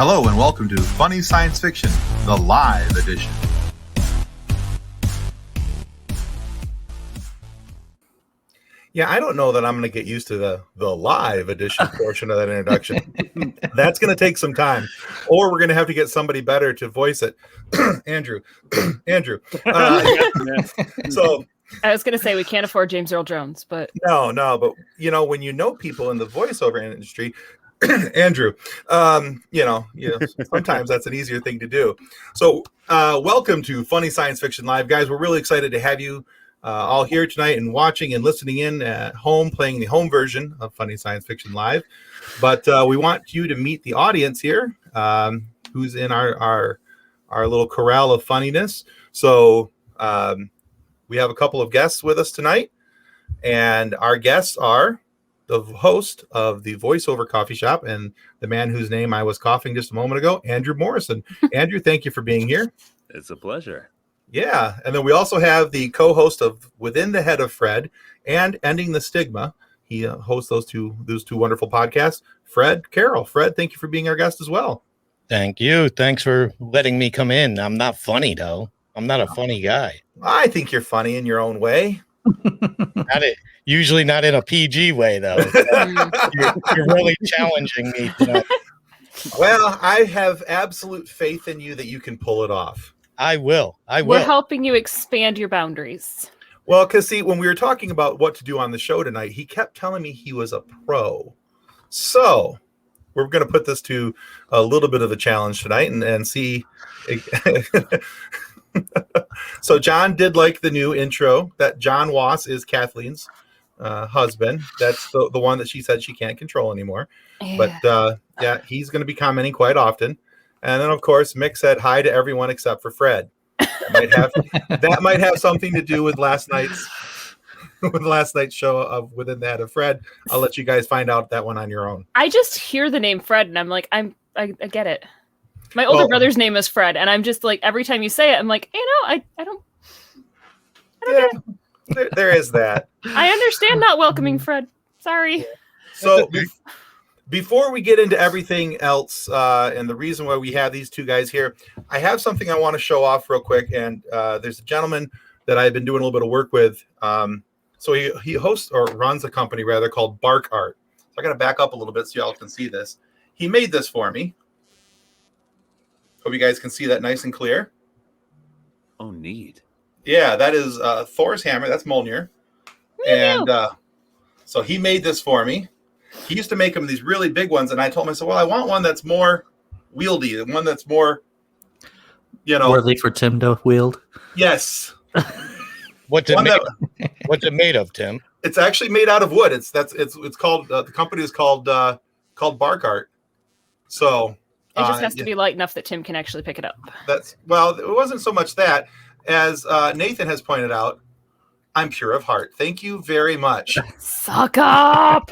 Hello and welcome to Funny Science Fiction, the live edition. Yeah, I don't know that I'm going to get used to the live edition portion of that introduction. That's going to take some time, or we're going to have to get somebody better to voice it. Andrew. So I was going to say we can't afford James Earl Jones, but no, but when you know people in the voiceover industry, Andrew, sometimes that's an easier thing to do. So welcome to Funny Science Fiction Live, guys. We're really excited to have you all here tonight and watching and listening in at home, playing the home version of Funny Science Fiction Live. But we want you to meet the audience here, who's in our little corral of funniness. So we have a couple of guests with us tonight, and our guests are the host of the Voiceover Coffee Shop and the man whose name I was coughing just a moment ago, Andrew Morrison. Andrew, thank you for being here. It's a pleasure. Yeah, and then we also have the co-host of Within the Head of Fredd and Ending the Stigma. He hosts those two wonderful podcasts. Fredd Carroll. Fredd, thank you for being our guest as well. Thank you. Thanks for letting me come in. I'm not funny, though. I'm not a funny guy. I think you're funny in your own way. Usually not in a PG way, though. You're really challenging me tonight. Well, I have absolute faith in you that you can pull it off. I will. We're helping you expand your boundaries. Well, because see, when we were talking about what to do on the show tonight, he kept telling me he was a pro. So we're going to put this to a little bit of a challenge tonight and see. So John did like the new intro that John Wass is Kathleen's husband. That's the one that she said she can't control anymore. Yeah. But he's going to be commenting quite often. And then, of course, Mick said hi to everyone except for Fredd. That might have something to do with last night's show of Within the Head of Fredd. I'll let you guys find out that one on your own. I just hear the name Fredd, and I'm like, I get it. My older brother's name is Fredd, and I'm just like, every time you say it, I'm like, I don't get it. There is that. I understand not welcoming Fredd. Sorry. So before we get into everything else, and the reason why we have these two guys here, I have something I want to show off real quick. And there's a gentleman that I've been doing a little bit of work with. So he hosts or runs a company rather called Bark Art. So I got to back up a little bit so y'all can see this. He made this for me. Hope you guys can see that nice and clear. Oh, neat. Yeah, that is Thor's hammer. That's Mjolnir. And so he made this for me. He used to make them these really big ones, and I told him, I said, well, I want one that's more wieldy, one that's more, worthy for Tim to wield. Yes. What's it made of, Tim? It's actually made out of wood. It's called the company is called Bark Art. So it just has to be light enough that Tim can actually pick it up. It wasn't so much that, as Nathan has pointed out, I'm pure of heart. Thank you very much. Suck up.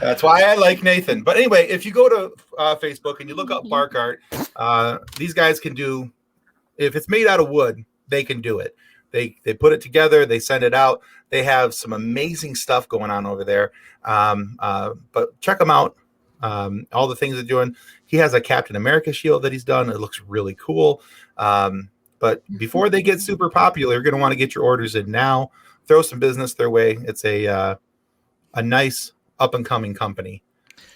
That's why I like Nathan. But anyway, if you go to Facebook and you look up Bark Art, these guys can do, if it's made out of wood, they can do it. They put it together, they send it out. They have some amazing stuff going on over there. But check them out. All the things they're doing. He has a Captain America shield that he's done. It looks really cool. But before they get super popular, you're going to want to get your orders in now. Throw some business their way. It's a nice up-and-coming company.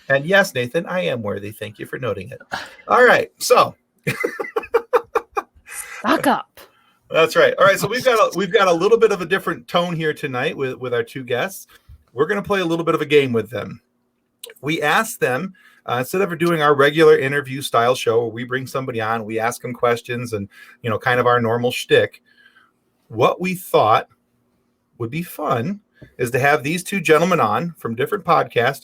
And yes, Nathan, I am worthy. Thank you for noting it. All right, so. Suck up. That's right. All right, so we've got a little bit of a different tone here tonight with our two guests. We're going to play a little bit of a game with them. We asked them, instead of doing our regular interview style show where we bring somebody on, we ask them questions and, kind of our normal shtick, what we thought would be fun is to have these two gentlemen on from different podcasts,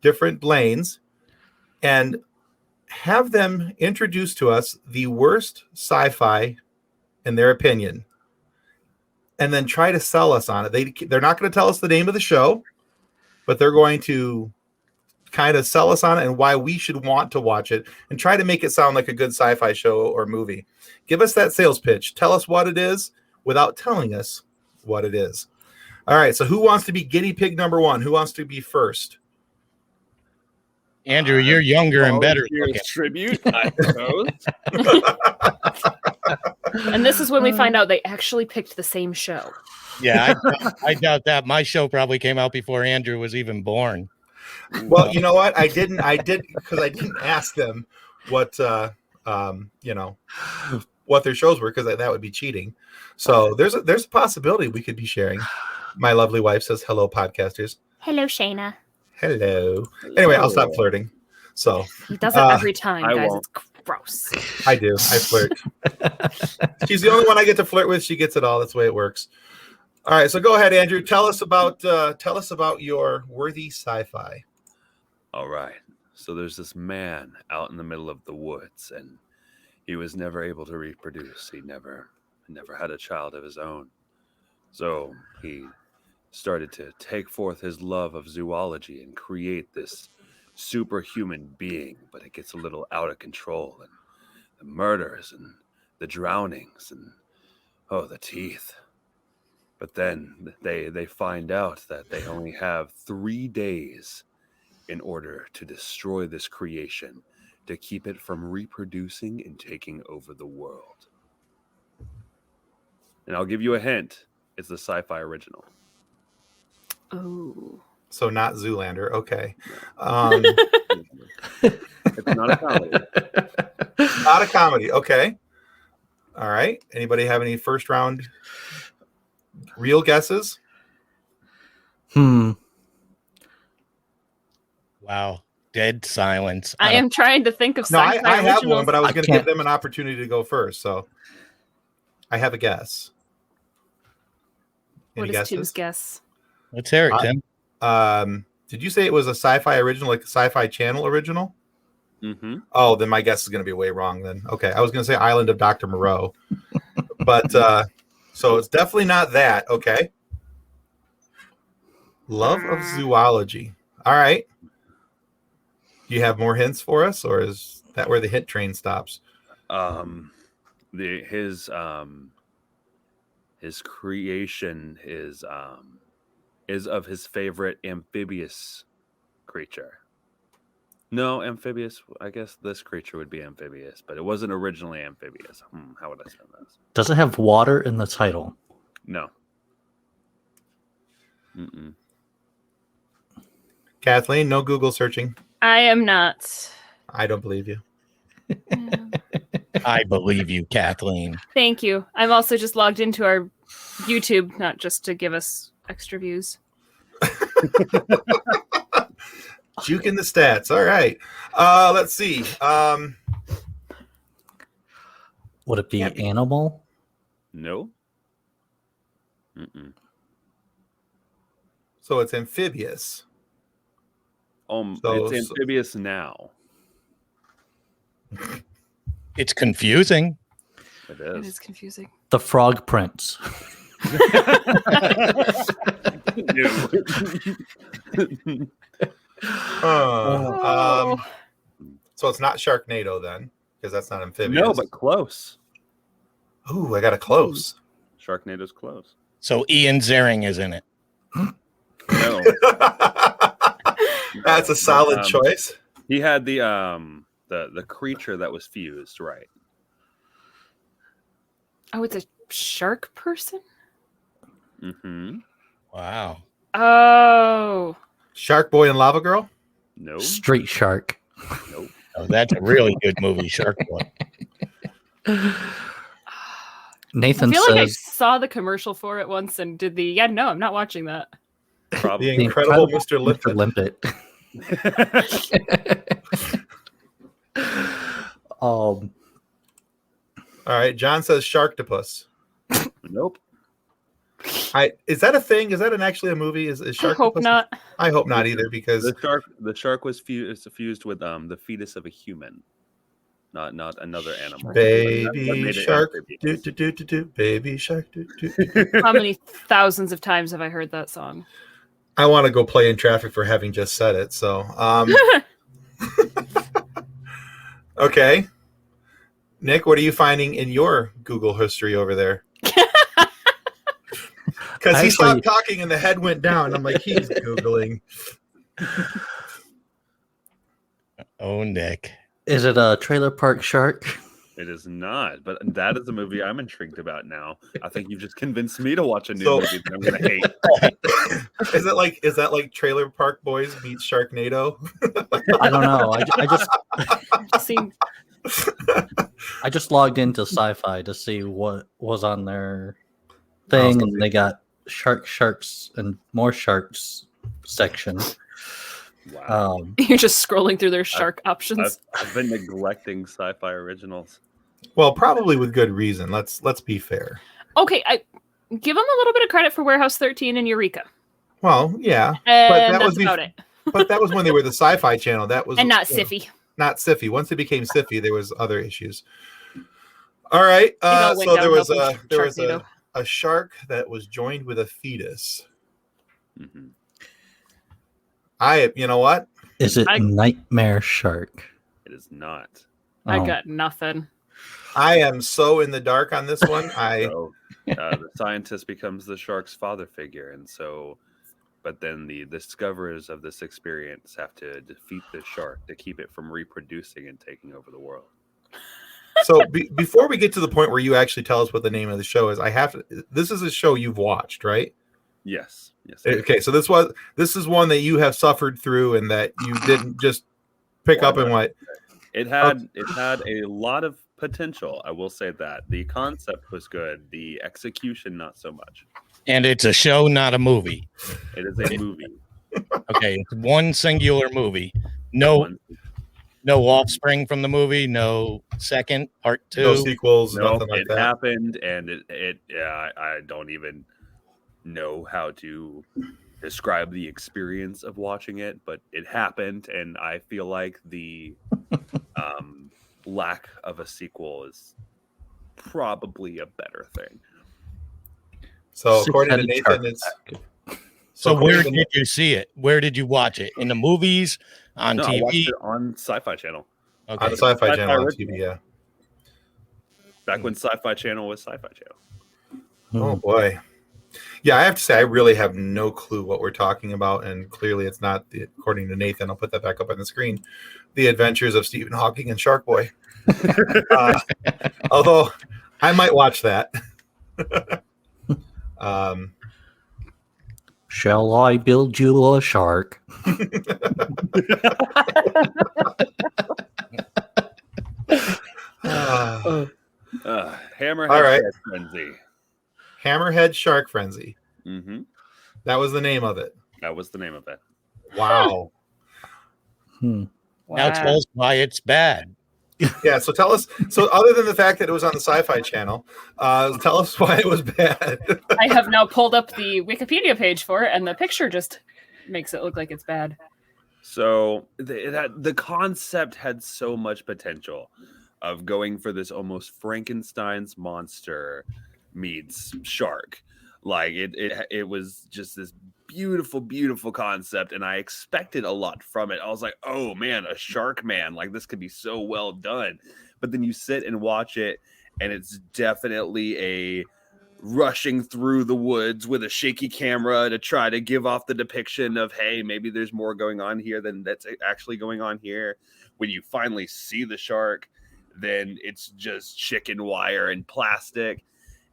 different lanes, and have them introduce to us the worst sci-fi in their opinion, and then try to sell us on it. They're not going to tell us the name of the show, but they're going to kind of sell us on it and why we should want to watch it and try to make it sound like a good sci-fi show or movie. Give us that sales pitch. Tell us what it is without telling us what it is. All right, so who wants to be guinea pig number one? Who wants to be first? Andrew, you're younger and better Volunteers looking. tribute, I suppose. And this is when we find out they actually picked the same show. Yeah, I doubt that. My show probably came out before Andrew was even born. Well, you know what? I did because I didn't ask them what what their shows were, because that would be cheating. So there's a possibility we could be sharing. My lovely wife says, "Hello, podcasters." Hello, Shayna. Hello. Anyway, I'll stop flirting. So He does it every time, I guys. won't. It's gross. I do. I flirt. She's the only one I get to flirt with. She gets it all. That's the way it works. All right. So go ahead, Andrew. Tell us about your worthy sci-fi. All right. So there's this man out in the middle of the woods, and he was never able to reproduce. He never had a child of his own. So he started to take forth his love of zoology and create this superhuman being, but it gets a little out of control, and the murders and the drownings and the teeth. But then they find out that they only have 3 days in order to destroy this creation, to keep it from reproducing and taking over the world. And I'll give you a hint. It's the sci-fi original. Oh. So not Zoolander. Okay. It's not a comedy. Not a comedy. Okay. All right. Anybody have any first round real guesses? Wow. Dead silence. I am trying to think of No, I sci-fi have originals. one, but I was I going to give can't- them an opportunity to go first. So I have a guess. What Any is Tim's guesses? guess? Let's hear it, Tim. Did you say it was a sci-fi original, like a Sci-Fi Channel original? Mm-hmm. Oh, then my guess is going to be way wrong then. Okay. I was going to say Island of Dr. Moreau. But so it's definitely not that. Okay. Love of Zoology. All right. Do you have more hints for us, or is that where the hit train stops? His creation is of his favorite amphibious creature. No, amphibious. I guess this creature would be amphibious, but it wasn't originally amphibious. How would I say this? Does it have water in the title? No. Mm-mm. Kathleen, no Google searching. I am not. I don't believe you. I believe you, Kathleen. Thank you. I'm also just logged into our YouTube, not just to give us extra views. Juking the stats. All right. Let's see. Would it be Can't be. animal? No. Mm-mm. So it's amphibious. So- It's amphibious now. It's confusing. It It is. is confusing. The Frog Prince. So it's not Sharknado then, because that's not amphibious. No, but close. Ooh, I got a close. Sharknado's close. So Ian Ziering is in it. No. That's a solid choice. He had the creature that was fused, right? Oh, it's a shark person? Mm-hmm. Wow. Oh. Shark Boy and Lava Girl? No. Street Shark. Nope. Oh, that's a really good movie, Shark Boy. Nathan I feel like I says saw the commercial for it once and did the no, I'm not watching that. Probably. The Incredible Mr. Limpet. Limpet. All right, John says Sharktopus. Nope. Is that a thing? Is that actually a movie? Is I Sharktopus? hope not. I hope not either, because The shark was fused with the fetus of a human, not another animal. That baby made it shark, do amphibious. do do do do, baby shark, do do. How many thousands of times have I heard that song? I want to go play in traffic for having just said it. So, okay, Nick, what are you finding in your Google history over there? Because he stopped talking and the head went down. I'm like, he's Googling. Oh, Nick. Is it a Trailer Park Shark? It is not, but that is a movie I'm intrigued about now. I think you've just convinced me to watch a new So- movie that I'm going to hate. Is that like Trailer Park Boys meets Sharknado? I don't know. I just logged into Sci-Fi to see what was on their thing, so and they got sharks, and more sharks section. Wow. You're just scrolling through their shark options. I've been neglecting sci-fi originals. Well, probably with good reason. Let's be fair. Okay, I give them a little bit of credit for Warehouse 13 and Eureka. Well, yeah, And that that's was about it. but that was when they were the Sci-Fi Channel. That was And not you know, Siffy. not Siffy. Once it became Siffy, there was other issues. All right. all went So there was downhill from a shark that was joined with a fetus. Mm-hmm. You know what? Is it Nightmare Shark? It is not. I Oh. got nothing. I am so in the dark on this one. So the scientist becomes the shark's father figure, and so, but then the discoverers of this experience have to defeat the shark to keep it from reproducing and taking over the world. So before we get to the point where you actually tell us what the name of the show is, this is a show you've watched, right? Yes. Okay, so this is one that you have suffered through and that you didn't just pick up and what? It had a lot of potential. I will say that the concept was good. The execution, not so much. And it's a show, not a movie. It is a movie. Okay, it's one singular movie. No offspring from the movie. No second part 2. No sequels, No, nothing like it that. happened, and I don't even know how to describe the experience of watching it, but it happened, and I feel like the lack of a sequel is probably a better thing. So according to Six-headed Nathan, shark. it's So according where to- did you see it? Where did you watch it? In the movies? On No, I watched TV? it on Sci-Fi Channel on Okay. the Sci-Fi Sci-Fi Channel on original. TV? Yeah. back when Sci-Fi Channel was Sci-Fi Channel. Oh boy. Yeah, I have to say I really have no clue what we're talking about, and clearly it's not according to Nathan. I'll put that back up on the screen. The Adventures of Stephen Hawking and Shark Boy. Although I might watch that. Shall I build you a shark? Hammerhead All right. Shark Frenzy. Hammerhead Shark Frenzy. Mm-hmm. That was the name of it. That was the name of it. Wow. Hmm. Now tell us why it's bad. Yeah, so tell us. So other than the fact that it was on the Sci-Fi Channel, tell us why it was bad. I have now pulled up the Wikipedia page for it, and the picture just makes it look like it's bad. So the concept had so much potential of going for this almost Frankenstein's monster meets shark. Like it was just this beautiful, beautiful concept, and I expected a lot from it. I was like, oh man, a shark man, like this could be so well done. But then you sit and watch it, and it's definitely a rushing through the woods with a shaky camera to try to give off the depiction of, hey, maybe there's more going on here than that's actually going on here. When you finally see the shark, then it's just chicken wire and plastic.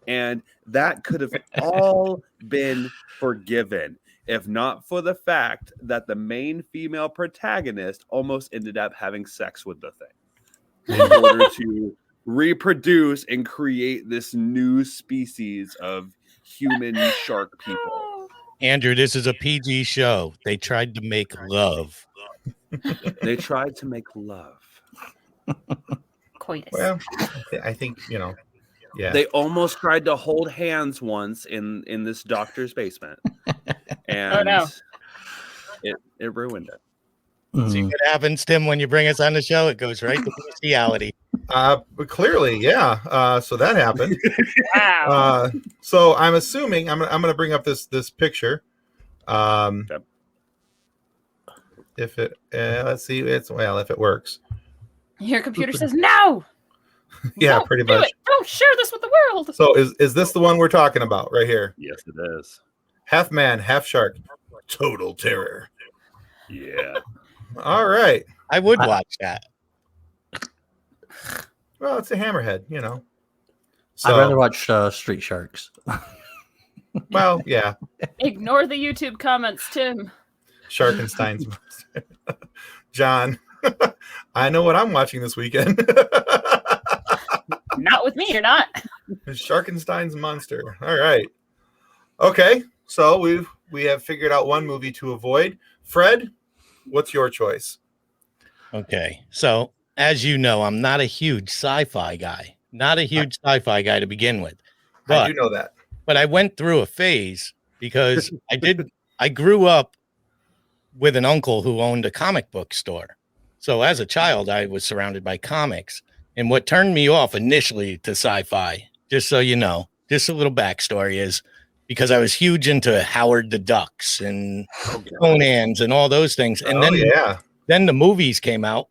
And that could have all been forgiven if not for the fact that the main female protagonist almost ended up having sex with the thing in order to reproduce and create this new species of human shark people. Andrew, this is a PG show. They tried to make love. They tried to make love. Coitus. Well, I think yeah. They almost tried to hold hands once in this doctor's basement, and Oh, no. it ruined it. See what happens, Tim, when you bring us on the show? It goes right to bestiality. But clearly, yeah. So that happened. Wow. So I'm assuming I'm gonna bring up this picture. Okay. If it let's see, if it works. Your computer says no. Yeah, Don't pretty do much. it. Don't share this with the world. So is this the one we're talking about right here? Yes, it is. Half man, half shark, total terror. Yeah. All right. I would watch that. Well, it's a Hammerhead, you know. I'd rather watch Street Sharks. Well, yeah. Ignore the YouTube comments, Tim. Sharkenstein's Monster. John, I know what I'm watching this weekend. Not with me, you're not. Sharkenstein's Monster. All right. Okay, so we have figured out one movie to avoid. Fredd, what's your choice? Okay, so as you know, I'm not a huge sci-fi guy. Not a huge sci-fi guy to begin with. I do know that. But I went through a phase because I grew up with an uncle who owned a comic book store. So as a child, I was surrounded by comics. And what turned me off initially to sci-fi, just so you know, just a little backstory, is because I was huge into Howard the Ducks and Conan's and all those things. And then the movies came out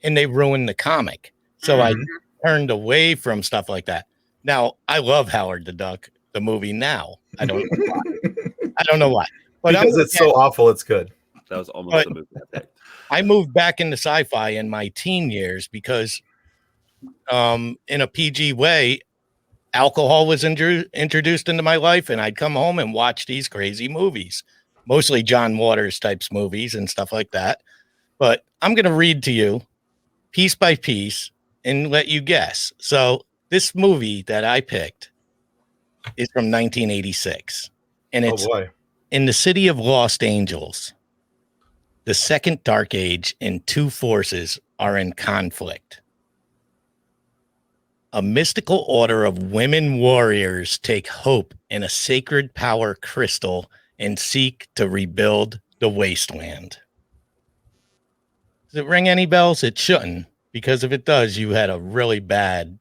and they ruined the comic. So I turned away from stuff like that. Now, I love Howard the Duck, the movie now. I don't know why. I don't know why. But because it's so awful, it's good. That was almost the movie I picked. I moved back into sci-fi in my teen years because in a PG way, alcohol was introduced into my life, and I'd come home and watch these crazy movies, mostly John Waters types movies and stuff like that. But I'm going to read to you piece by piece and let you guess. So this movie that I picked is from 1986, and it's in the city of Los Angeles. The second dark age and two forces are in conflict. A mystical order of women warriors take hope in a sacred power crystal and seek to rebuild the wasteland. Does it ring any bells? It shouldn't, because if it does, you had a really bad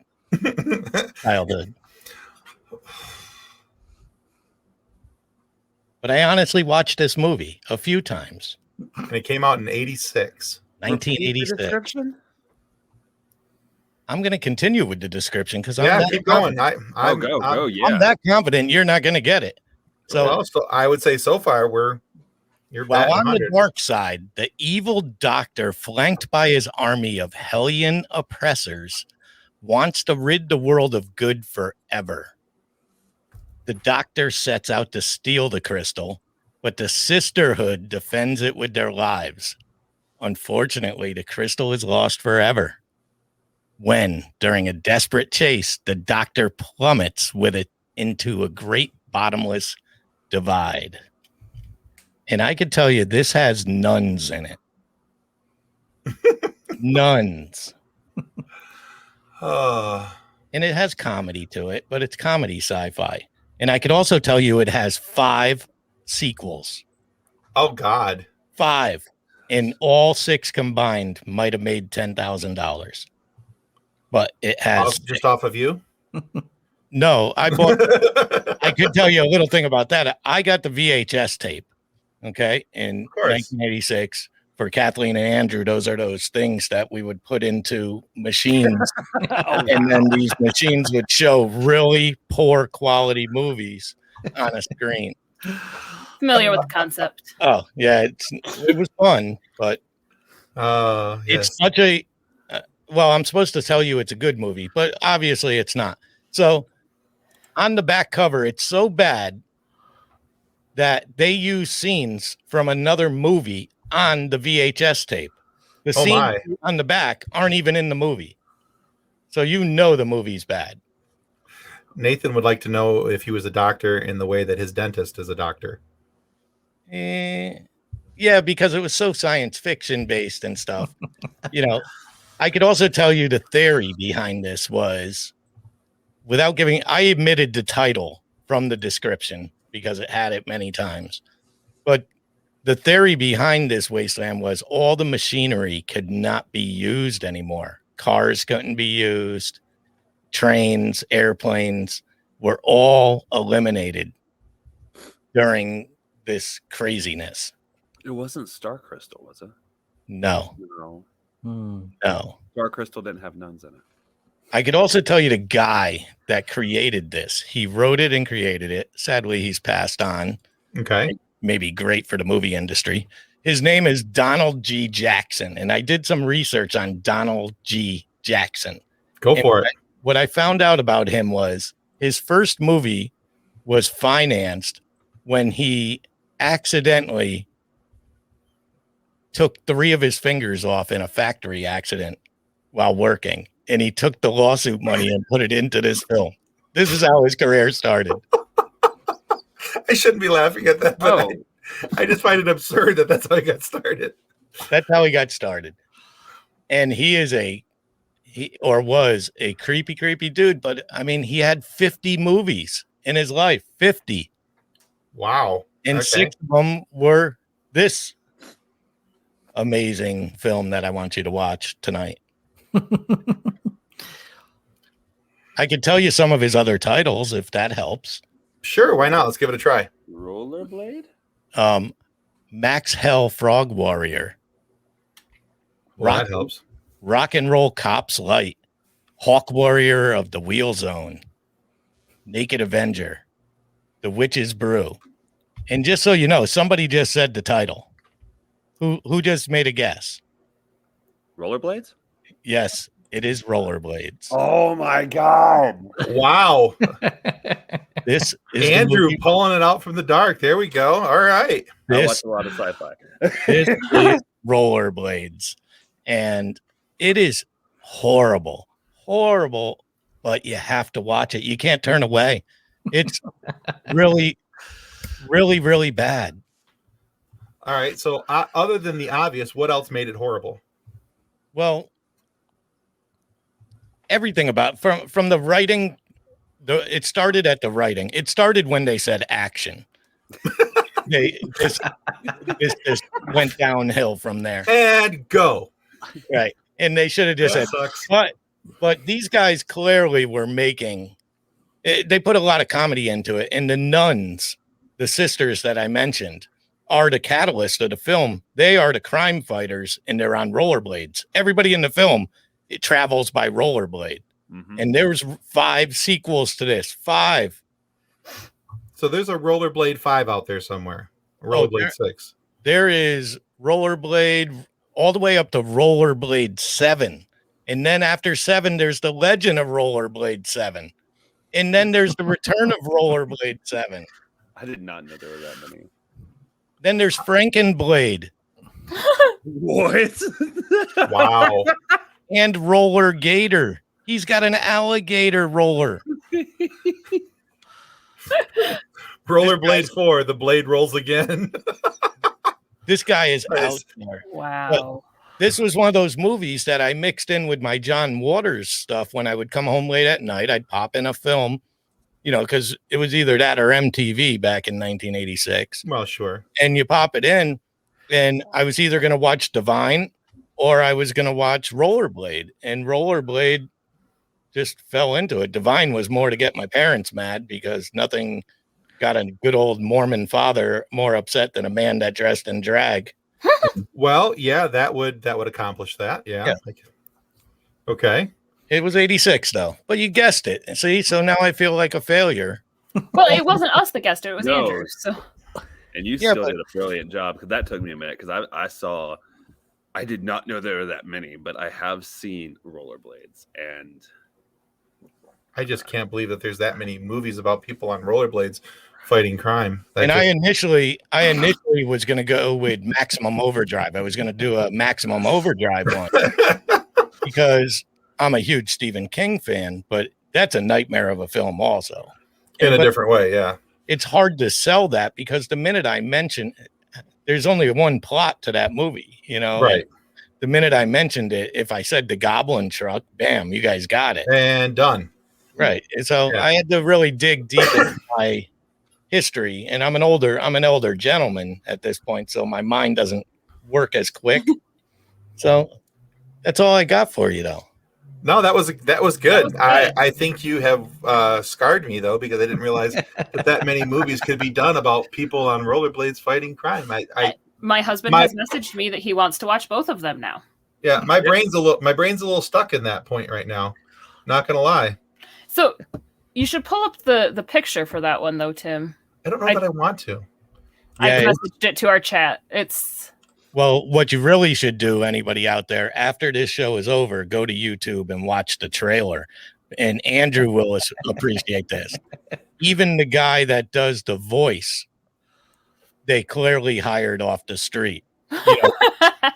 childhood. But I honestly watched this movie a few times. And it came out in 86. 1986. I'm going to continue with the description because keep going. I'm that confident you're not going to get it. So I would say so far you're well on the dark side. The evil doctor, flanked by his army of hellion oppressors, wants to rid the world of good forever. The doctor sets out to steal the crystal, but the sisterhood defends it with their lives. Unfortunately, the crystal is lost forever. When, during a desperate chase, the doctor plummets with it into a great bottomless divide. And I could tell you, this has nuns in it. Nuns. And it has comedy to it, but it's comedy sci-fi. And I could also tell you it has 5 sequels. Oh, God. 5. And all 6 combined might have made $10,000. But it has... Just off of you? No, I bought... I could tell you a little thing about that. I got the VHS tape, okay, in 1986 for Kathleen and Andrew. Those are those things that we would put into machines. And then these machines would show really poor quality movies on a screen. Familiar with the concept. Oh, yeah, it was fun, but it's such a... well, I'm supposed to tell you it's a good movie, but obviously it's not. So on the back cover, it's so bad that they use scenes from another movie on the VHS tape. The scenes on the back aren't even in the movie. So you know the movie's bad. Nathan would like to know if he was a doctor in the way that his dentist is a doctor. Yeah, because it was so science fiction based and stuff. You know, I could also tell you the theory behind this was, without giving, I omitted the title from the description because it had it many times. But the theory behind this wasteland was all the machinery could not be used anymore. Cars couldn't be used. Trains, airplanes were all eliminated during this craziness. It wasn't Star Crystal, was it? No. No. Star Crystal didn't have nuns in it. I could also tell you the guy that created this. He wrote it and created it. Sadly, he's passed on. Okay. Maybe great for the movie industry. His name is Donald G. Jackson, and I did some research on Donald G. Jackson. Go for it. What I found out about him was his first movie was financed when he accidentally took 3 of his fingers off in a factory accident while working, and he took the lawsuit money and put it into this film. This is how his career started. I shouldn't be laughing at that, but I just find it absurd that that's how he got started. That's how he got started. And he was a creepy dude, but I mean, he had 50 movies in his life, 50. Wow. And 6 of them were this amazing film that I want you to watch tonight. I could tell you some of his other titles if that helps. Sure, why not? Let's give it a try. Rollerblade? Max Hell Frog Warrior. Well, that helps. Rock and Roll Cops Light. Hawk Warrior of the Wheel Zone. Naked Avenger. The Witch's Brew. And just so you know, somebody just said the title. Who just made a guess? Rollerblades? Yes, it is Rollerblades. Oh my God. Wow. This is Andrew pulling it out from the dark. There we go. All right. I watch a lot of sci-fi. This is Rollerblades. And it is horrible, but you have to watch it. You can't turn away. It's really bad. All right. So other than the obvious, what else made it horrible? Well, everything about from the writing, it started at the writing. It started when they said action. It just went downhill from there. And go. Right. And they should have just said, sucks. But these guys clearly were making, they put a lot of comedy into it. And the nuns, the sisters that I mentioned, are the catalyst of the film. They are the crime fighters, and they're on rollerblades. Everybody in the film, it travels by rollerblade. Mm-hmm. And there's 5 sequels to this. 5. So there's a Rollerblade 5 out there somewhere. Rollerblade 6. There is Rollerblade all the way up to Rollerblade 7. And then after 7, there's the Legend of Rollerblade 7. And then there's the Return of Rollerblade 7. I did not know there were that many. Then there's Frankenblade. What? Wow. And Roller Gator. He's got an alligator roller. Rollerblade 4, the blade rolls again. This guy is Nice. out there. Wow. But this was one of those movies that I mixed in with my John Waters stuff. When I would come home late at night, I'd pop in a film, because it was either that or MTV back in 1986. Well, sure. And you pop it in, and I was either going to watch Divine or I was going to watch Rollerblade. And Rollerblade just fell into it. Divine was more to get my parents mad because nothing got a good old Mormon father more upset than a man that dressed in drag. Well, yeah, that would accomplish that. Yeah. Okay. It was 86 though, but you guessed it. See, so now I feel like a failure. Well, it wasn't us that guessed it. It was Andrew. So. And you still did a brilliant job, because that took me a minute, because I did not know there were that many, but I have seen Rollerblades, and I just can't believe that there's that many movies about people on rollerblades fighting crime. I initially was going to go with Maximum Overdrive. I was going to do a Maximum Overdrive one because I'm a huge Stephen King fan, but that's a nightmare of a film also. In a different way, yeah. It's hard to sell that because the minute I mention, there's only one plot to that movie, Right. The minute I mentioned it, if I said the Goblin Truck, bam, you guys got it. And done. Right. So I had to really dig deep into my history, and I'm an older gentleman at this point, so my mind doesn't work as quick. So that's all I got for you, though. No, that was good. I think you have scarred me though, because I didn't realize that many movies could be done about people on rollerblades fighting crime. My husband has messaged me that he wants to watch both of them now. Yeah, my brain's a little stuck in that point right now. Not gonna lie. So you should pull up the picture for that one though, Tim. I don't know that I want to. I messaged it to our chat. It's Well, what you really should do, anybody out there, after this show is over, go to YouTube and watch the trailer. And Andrew will appreciate this. Even the guy that does the voice, they clearly hired off the street. You know,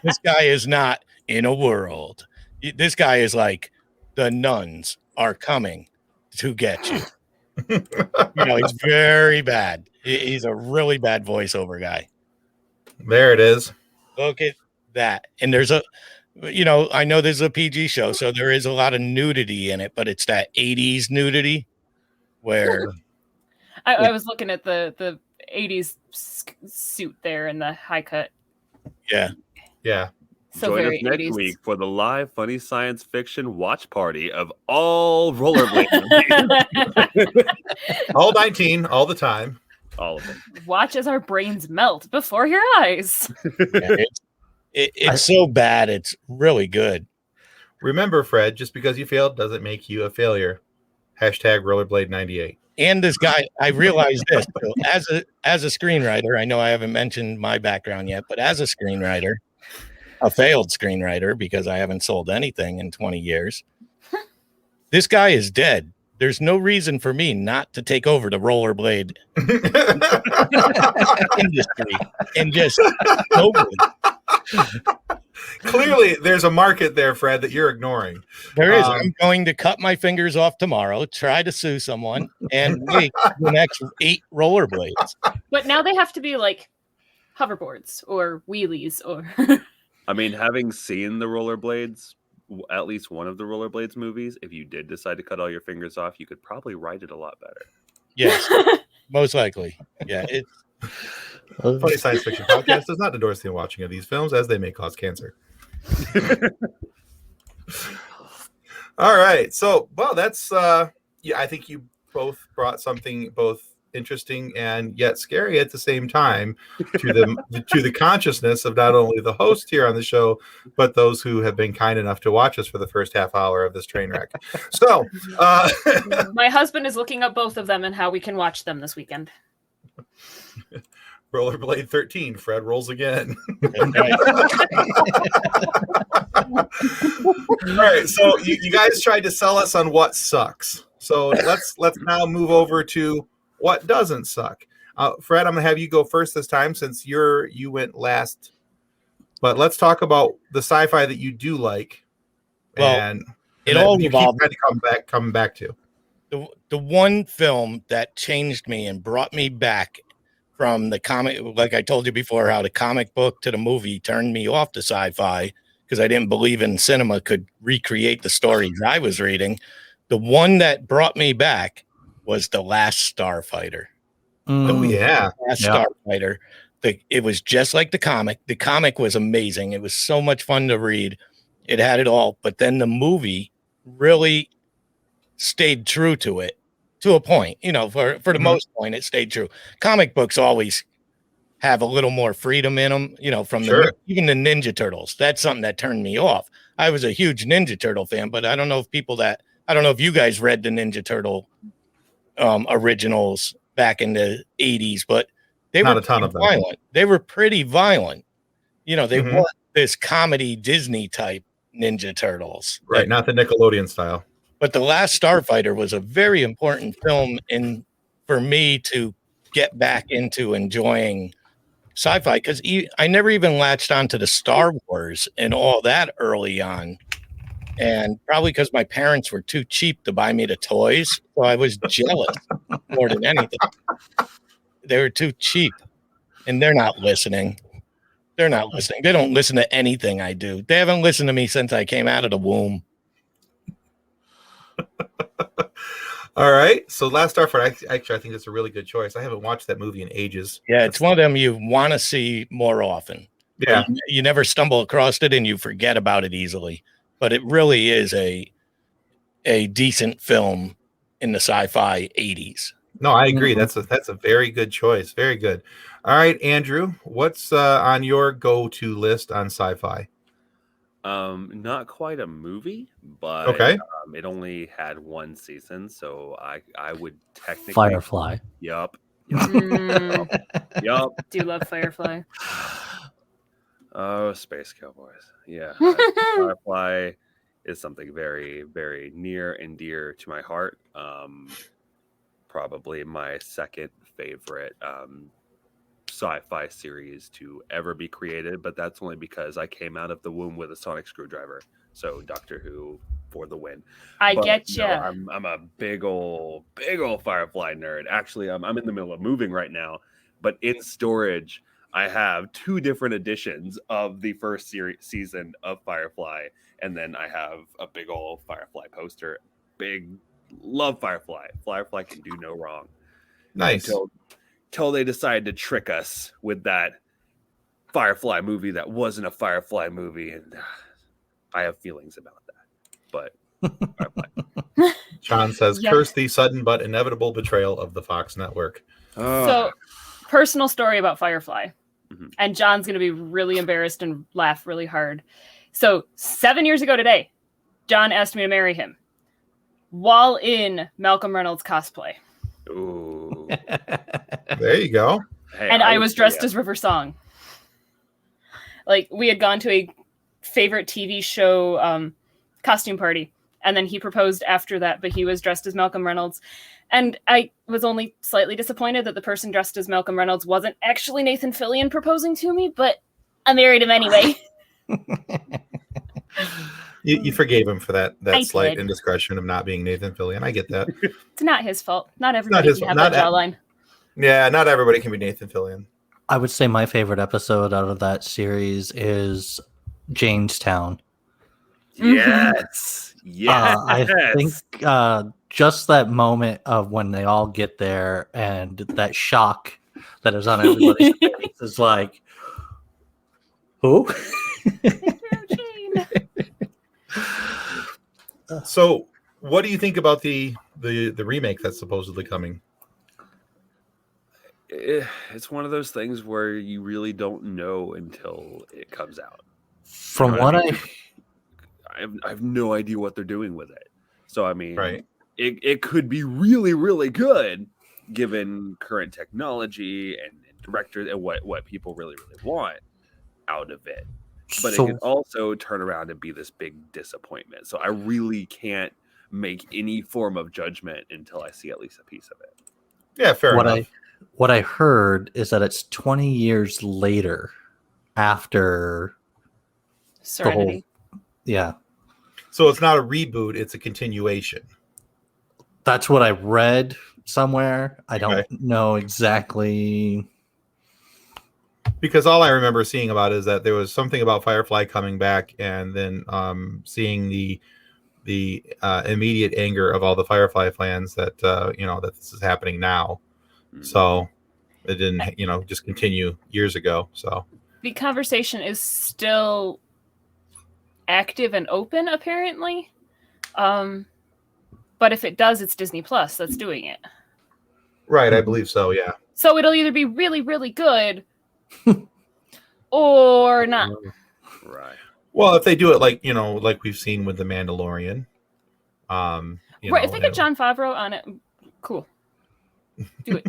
this guy is not in a world. This guy is like, the nuns are coming to get you. You know, he's very bad. He's a really bad voiceover guy. There it is. Look at that. And there's a, you know, I know this is a PG show, so there is a lot of nudity in it, but it's that 80s nudity where I was looking at the 80s suit there and the high cut. Yeah. So Join us very next 80s. week for the live funny science fiction watch party of all rollerblade movies. All 19, all the time. All of them. Watch as our brains melt before your eyes. It's so bad. It's really good. Remember, Fred, just because you failed doesn't make you a failure. Hashtag rollerblade 98. And this guy, I realized this. So as a screenwriter, I know I haven't mentioned my background yet, but as a screenwriter, a failed screenwriter, because I haven't sold anything in 20 years, this guy is dead. There's no reason for me not to take over the rollerblade industry and just go with it. Clearly, there's a market there, Fred, that you're ignoring. There is. I'm going to cut my fingers off tomorrow, try to sue someone, and make the next 8 rollerblades. But now they have to be like hoverboards or wheelies or. I mean, having seen the rollerblades, at least one of the rollerblades movies, if you did decide to cut all your fingers off, you could probably write it a lot better. Yes, most likely. Yeah. Funny Science Fiction Podcast does not endorse the watching of these films as they may cause cancer. All right. So, well, that's, I think you both brought something both interesting and yet scary at the same time to the consciousness of not only the host here on the show, but those who have been kind enough to watch us for the first half hour of this train wreck. So my husband is looking up both of them and how we can watch them this weekend. Rollerblade 13, Fred rolls again. All right, so you guys tried to sell us on what sucks. So let's now move over to what doesn't suck. Fred, I'm gonna have you go first this time since you went last. But let's talk about the sci-fi that you do like. Well, and it all evolved. Coming back to the one film that changed me and brought me back from the comic, like I told you before, how the comic book to the movie turned me off to sci-fi because I didn't believe in cinema could recreate the stories I was reading. The one that brought me back was The Last Starfighter. Oh yeah, Last Starfighter. It was just like the comic. The comic was amazing. It was so much fun to read. It had it all, but then the movie really stayed true to it. To a point, you know, for the most point, it stayed true. Comic books always have a little more freedom in them, you know, from even the Ninja Turtles. That's something that turned me off. I was a huge Ninja Turtle fan, but I don't know if you guys read the Ninja Turtle originals back in the 80s, but they were not a ton of violent. Them. They were pretty violent. You know, they weren't this comedy Disney type Ninja Turtles. Right, not the Nickelodeon style. But The Last Starfighter was a very important film for me to get back into enjoying sci-fi because I never even latched onto the Star Wars and all that early on. And probably because my parents were too cheap to buy me the toys. So I was jealous more than anything. They were too cheap. And they're not listening. They don't listen to anything I do. They haven't listened to me since I came out of the womb. All right, so Last Starfighter. Actually, I think that's a really good choice. I haven't watched that movie in ages. Yeah, it's one of them you want to see more often. Yeah, you never stumble across it and you forget about it easily. But it really is a decent film in the sci-fi 80s. No, I agree. That's a very good choice. Very good. All right, Andrew, what's on your go-to list on sci-fi? Not quite a movie, but okay. It only had one season, so I would technically Firefly. Yup. Do you love Firefly? Oh, Space Cowboys. Yeah. Firefly is something very, very near and dear to my heart. Probably my second favorite sci-fi series to ever be created, but that's only because I came out of the womb with a sonic screwdriver. So Doctor Who for the win. I But, get no, you. I'm a big old Firefly nerd. Actually, I'm in the middle of moving right now, but in storage, I have 2 different editions of the first season of Firefly, and then I have a big old Firefly poster. Love Firefly. Firefly can do no wrong. Nice. Until they decided to trick us with that Firefly movie that wasn't a Firefly movie, and I have feelings about that. But Firefly. John says, Yeah. curse the sudden but inevitable betrayal of the Fox network. So, personal story about Firefly. Mhm. And John's going to be really embarrassed and laugh really hard. So, 7 years ago today, John asked me to marry him while in Malcolm Reynolds cosplay. Ooh. There you go. Hey, And I was dressed yeah. as River Song. Like, we had gone to a favorite TV show costume party. And then he proposed after that, but he was dressed as Malcolm Reynolds. And I was only slightly disappointed that the person dressed as Malcolm Reynolds wasn't actually Nathan Fillion proposing to me, but I married him anyway. You forgave him for that I slight did. indiscretion of not being Nathan Fillion. I get that. It's not his fault. Not everybody his can fault. have that Not jawline. Yeah, not everybody can be Nathan Fillion. I would say my favorite episode out of that series is Jamestown. Yes. Yes. I think just that moment of when they all get there and that shock that is on everybody's face is like, who? So, what do you think about the remake that's supposedly coming? It's one of those things where you really don't know until it comes out. From You know what I mean? I have no idea what they're doing with it. So I mean, Right. it could be really, really good given current technology and directors and what people really, really want out of it. But So- it could also turn around and be this big disappointment. So I really can't make any form of judgment until I see at least a piece of it. Yeah, fair enough. What I heard is that it's 20 years later after Serenity. yeah. So it's not a reboot; it's a continuation. That's what I read somewhere. I don't Okay. know exactly. Because all I remember seeing about it is that there was something about Firefly coming back, and then seeing the immediate anger of all the Firefly fans that that this is happening now. So it didn't just continue years ago. So The conversation is still active and open, apparently. But if it does, it's Disney Plus that's doing it. right, I believe so. Yeah. So it'll either be really, really good or not. Right. Well, if they do it like we've seen with the Mandalorian, Right, if they get Jon Favreau on it, cool. Do it.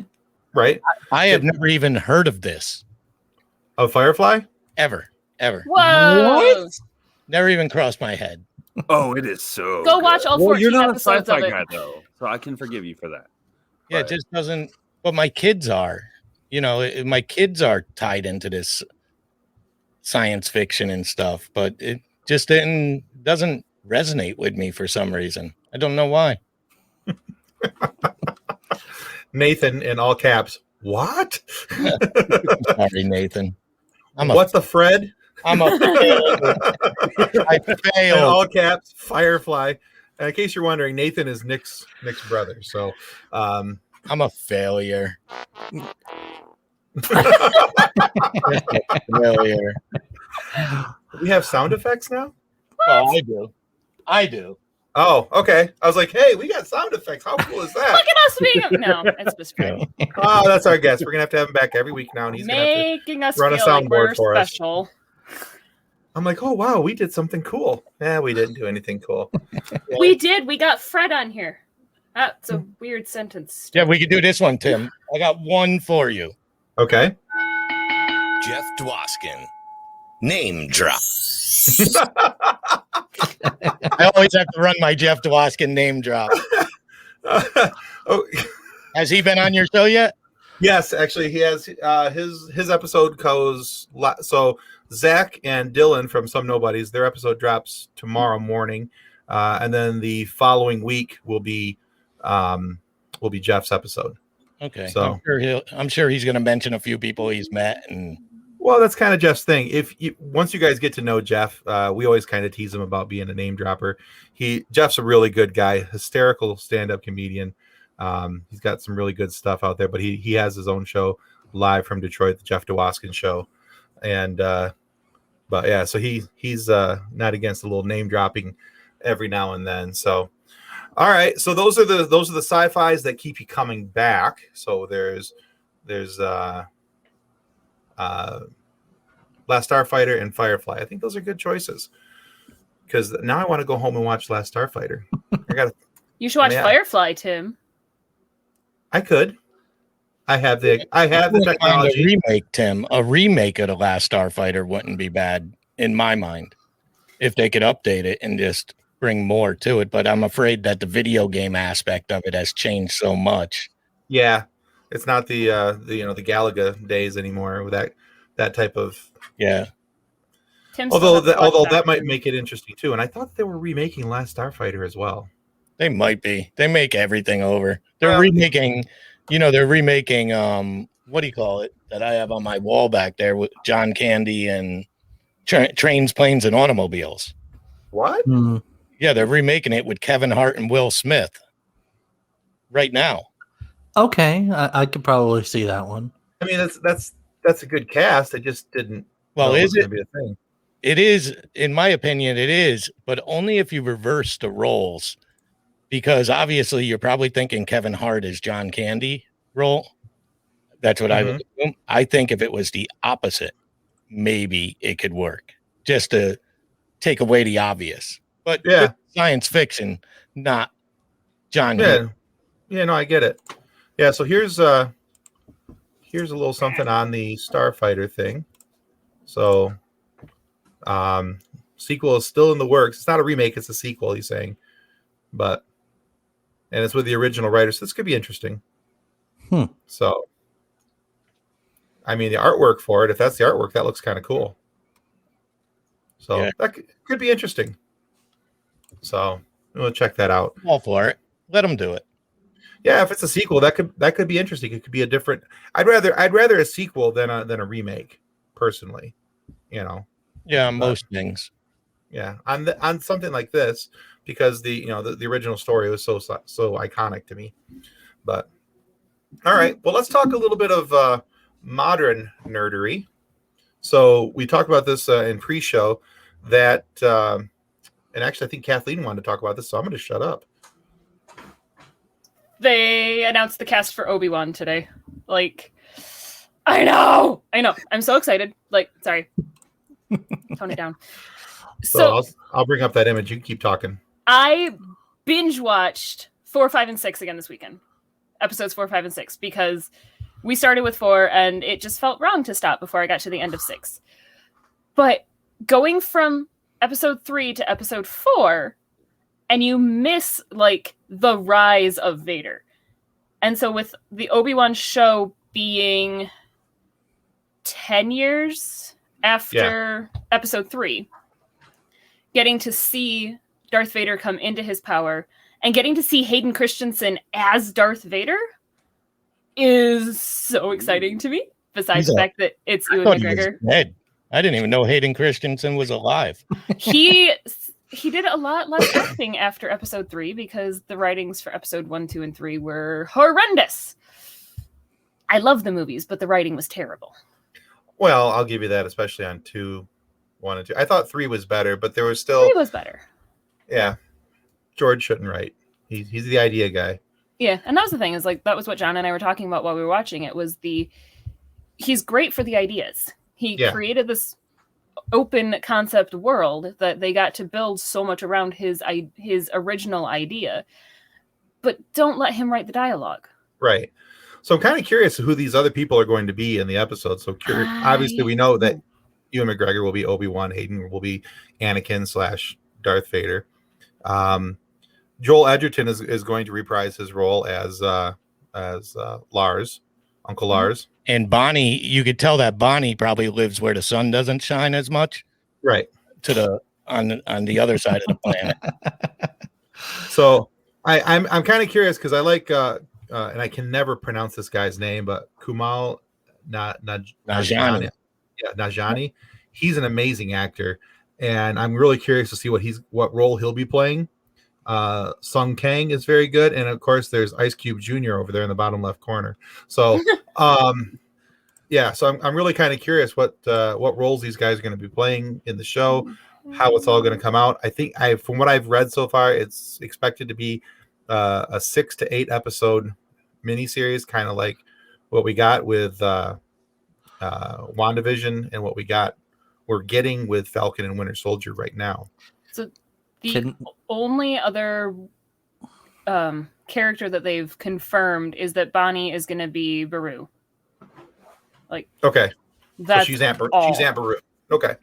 right I have never even heard of this of Firefly. ever. Whoa! Never even crossed my head. Oh, it is so Go good. watch all Well, 14 you're not a episodes sci-fi of it. guy though, so I can forgive you for that. Yeah, it But- just doesn't. But my kids are. My kids are tied into this science fiction and stuff, but it just doesn't resonate with me for some reason. I don't know why. Nathan in all caps. What? Sorry, Nathan. What's the Fredd? I'm a failure. I In failed. all caps, Firefly. And in case you're wondering, Nathan is Nick's brother. So, I'm a failure. Failure. we have sound effects now. Oh, I do. Oh, okay. I was like, hey, we got sound effects. How cool is that? Look at us being no, it's just Fred. Oh, that's our guest. We're gonna have to have him back every week now, and he's gonna have to. Making us run a feel like soundboard we're for us. special. I'm like, oh wow, we did something cool. Yeah, we didn't do anything cool. We did. We got Fred on here. That's a weird sentence. Yeah, we could do this one, Tim. I got one for you. Okay. Jeff Dwoskin. Name drop. I always have to run my Jeff Dwoskin name drop. Oh, Has he been on your show yet? yes, actually, he has. His episode goes. So Zach and Dylan from Some Nobodies, their episode drops tomorrow morning, and then the following week will be Jeff's episode. Okay, So I'm sure he's going to mention a few people he's met, and well, that's kind of Jeff's thing. Once you guys get to know Jeff, we always kind of tease him about being a name dropper. Jeff's a really good guy, hysterical stand-up comedian. He's got some really good stuff out there, but he has his own show live from Detroit, the Jeff Dwoskin Show, and but yeah, so he's not against a little name dropping every now and then. So. All right, so those are the sci-fis that keep you coming back. So there's Last Starfighter and Firefly. I think those are good choices because now I want to go home and watch Last Starfighter. You should watch Firefly, Tim. I could. I have the technology. A remake, Tim. A remake of the Last Starfighter wouldn't be bad in my mind if they could update it and just bring more to it, but I'm afraid that the video game aspect of it has changed so much. Yeah, it's not the Galaga days anymore with that type of Although that might make it interesting too. And I thought they were remaking Last Starfighter as well. They might be. They make everything over. They're remaking. What do you call it that I have on my wall back there with John Candy and Trains, Planes, and Automobiles. What? Hmm. Yeah, they're remaking it with Kevin Hart and Will Smith right now. Okay, I could probably see that one. I mean, that's a good cast. I just didn't. Well, is it? Be a thing. It is, in my opinion, it is, but only if you reverse the roles, because obviously you're probably thinking Kevin Hart is John Candy role. That's what I would assume. I think if it was the opposite, maybe it could work, just to take away the obvious. But yeah, science fiction, not John. Yeah, no, I get it. Yeah, so here's a little something on the Starfighter thing. So, sequel is still in the works. It's not a remake; it's a sequel. He's saying, and it's with the original writer, so this could be interesting. So, I mean, the artwork for it, if that's the artwork, that looks kind of cool. So that could be interesting. So we'll check that out. All for it. Let them do it. Yeah, if it's a sequel, that could be interesting. It could be a different. I'd rather a sequel than a remake, personally. Yeah, most things. Yeah, on something like this, because the original story was so iconic to me. But all right, well, let's talk a little bit of modern nerdery. So we talked about this in pre-show that. And actually, I think Kathleen wanted to talk about this, so I'm going to shut up. They announced the cast for Obi-Wan today. I know. I'm so excited. Sorry. Tone it down. So I'll bring up that image. You can keep talking. I binge watched 4, 5, and 6 again this weekend. Episodes 4, 5, and 6, because we started with 4, and it just felt wrong to stop before I got to the end of 6. But going from episode 3 to episode 4, and you miss the rise of Vader. And so with the Obi-Wan show being 10 years after episode 3, getting to see Darth Vader come into his power and getting to see Hayden Christensen as Darth Vader is so exciting to me, besides the fact that it's Ewan McGregor. I didn't even know Hayden Christensen was alive. He did a lot less acting after episode 3 because the writings for episode 1, 2, and 3 were horrendous. I love the movies, but the writing was terrible. Well, I'll give you that, especially on 1 and 2. I thought 3 was better, but there was still 3 was better. Yeah, George shouldn't write. He's the idea guy. Yeah, and that was the thing, is that was what John and I were talking about while we were watching it, was he's great for the ideas. He created this open concept world that they got to build so much around his original idea, but don't let him write the dialogue. Right. So I'm kind of curious who these other people are going to be in the episode. So obviously we know that Ewan McGregor will be Obi-Wan. Hayden will be Anakin / Darth Vader. Joel Edgerton is going to reprise his role as Lars, Uncle Lars. And Bonnie, you could tell that Bonnie probably lives where the sun doesn't shine as much, Right. On the other side of the planet. So I'm kind of curious because I like and I can never pronounce this guy's name, but Kumail Nanjiani. Yeah, Nanjiani. He's an amazing actor, and I'm really curious to see what role he'll be playing. Sung Kang is very good, and of course there's Ice Cube Jr. over there in the bottom left corner. So yeah, so I'm really kind of curious what roles these guys are going to be playing in the show, how it's all going to come out. I think from what I've read so far, it's expected to be a 6 to 8 episode miniseries, kind of like what we got with WandaVision and what we're getting with Falcon and Winter Soldier right now. So the only other character that they've confirmed is that Bonnie is going to be Beru. Okay, that's so she's Aunt Beru. Okay.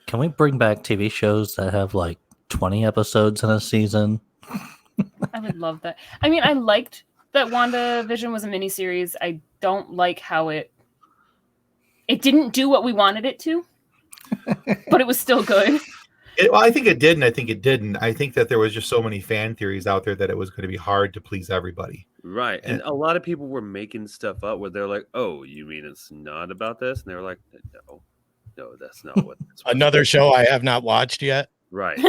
Can we bring back TV shows that have like 20 episodes in a season? I would love that. I mean, I liked that WandaVision was a miniseries. I don't like how it didn't do what we wanted it to, but it was still good. I think it did, and I think it didn't. I think that there was just so many fan theories out there that it was going to be hard to please everybody. Right. And a lot of people were making stuff up where they're like, oh, you mean it's not about this? And they were like, no, that's not what. Another show I have not watched yet. Right.